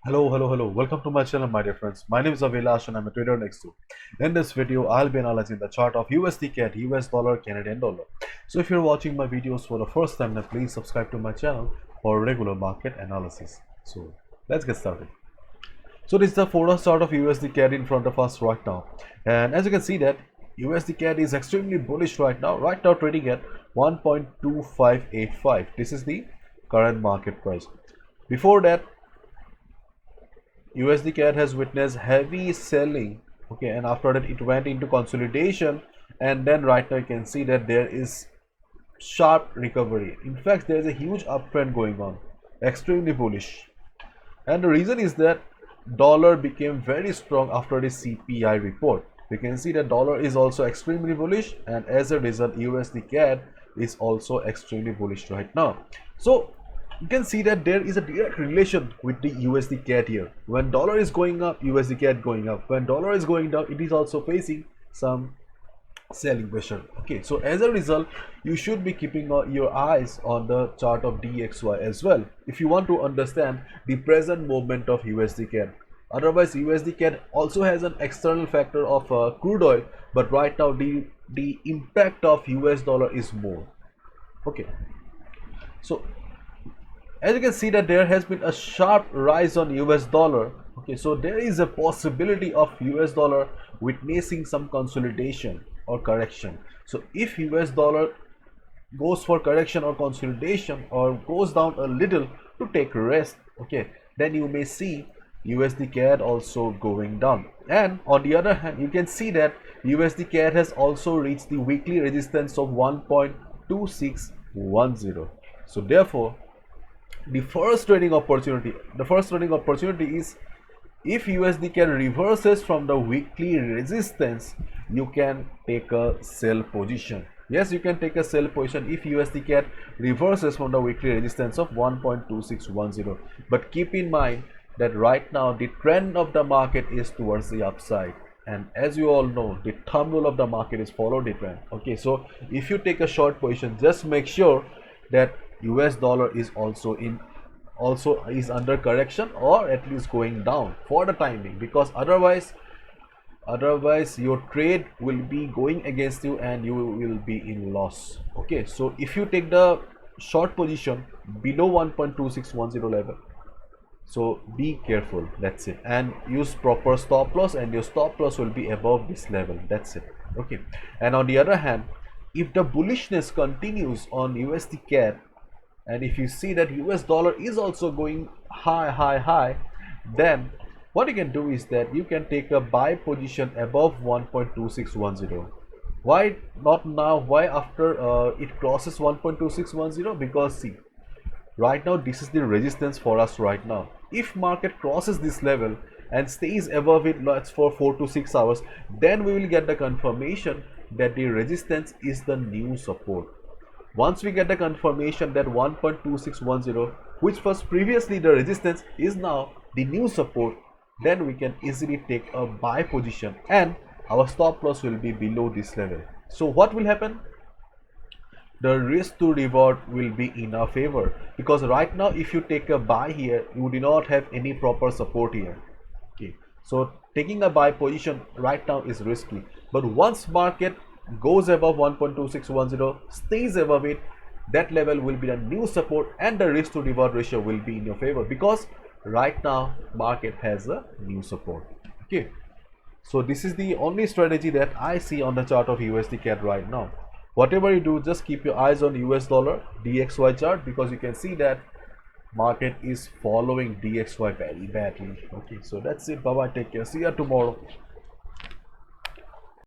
Hello. Welcome to my channel, my dear friends. My name is Avilash and I'm a trader next to. In this video, I'll be analyzing the chart of USD CAD, US dollar, Canadian dollar. So if you're watching my videos for the first time, then please subscribe to my channel for regular market analysis. So let's get started. So this is the Forex chart of USD CAD in front of us right now. And as you can see that USD CAD is extremely bullish right now. Right now trading at 1.2585. This is the current market price. Before that, USD CAD has witnessed heavy selling, okay, and after that it went into consolidation, and then right now you can see that there is sharp recovery. In fact, there is a huge uptrend going on, extremely bullish, and the reason is that dollar became very strong after the CPI report. You can see that dollar is also extremely bullish, and as a result USD CAD is also extremely bullish right now. So you can see that there is a direct relation with the USD CAD here. When dollar is going up, USD CAD going up. When dollar is going down, it is also facing some selling pressure. Okay, so as a result, you should be keeping your eyes on the chart of DXY as well if you want to understand the present movement of USD CAD. Otherwise, USD CAD also has an external factor of crude oil, but right now the impact of US dollar is more. Okay, so as you can see that there has been a sharp rise on US dollar. Okay, so there is a possibility of US dollar witnessing some consolidation or correction. So if US dollar goes for correction or consolidation or goes down a little to take rest, okay, then you may see USD CAD also going down. And on the other hand, you can see that USD CAD has also reached the weekly resistance of 1.2610. so therefore the first trading opportunity is if USD CAD reverses from the weekly resistance, you can take a sell position. Yes, you can take a sell position if USD CAD reverses from the weekly resistance of 1.2610. But keep in mind that right now the trend of the market is towards the upside, and as you all know, the thumb rule of the market is follow the trend. Okay, so if you take a short position, just make sure that US dollar is also under correction or at least going down for the time being, because otherwise your trade will be going against you and you will be in loss. Okay, so if you take the short position below 1.2610 level, so be careful, that's it, and use proper stop loss, and your stop loss will be above this level. That's it. Okay, and on the other hand, if the bullishness continues on USD CAD, and if you see that US dollar is also going high, then what you can do is that you can take a buy position above 1.2610. Why not now? Why after it crosses 1.2610? Because see, right now this is the resistance for us right now. If market crosses this level and stays above it, let's for 4 to 6 hours, then we will get the confirmation that the resistance is the new support. Once we get the confirmation that 1.2610, which was previously the resistance, is now the new support, then we can easily take a buy position and our stop loss will be below this level. So what will happen? The risk to reward will be in our favor, because right now if you take a buy here, you do not have any proper support here. Okay, so taking a buy position right now is risky, but once market goes above 1.2610, stays above it, that level will be the new support and the risk to reward ratio will be in your favor, because right now market has a new support. Okay, so this is the only strategy that I see on the chart of USD CAD right now. Whatever you do, just keep your eyes on US dollar DXY chart, because you can see that market is following DXY very badly. Okay, so that's it. Bye bye, take care, see you tomorrow.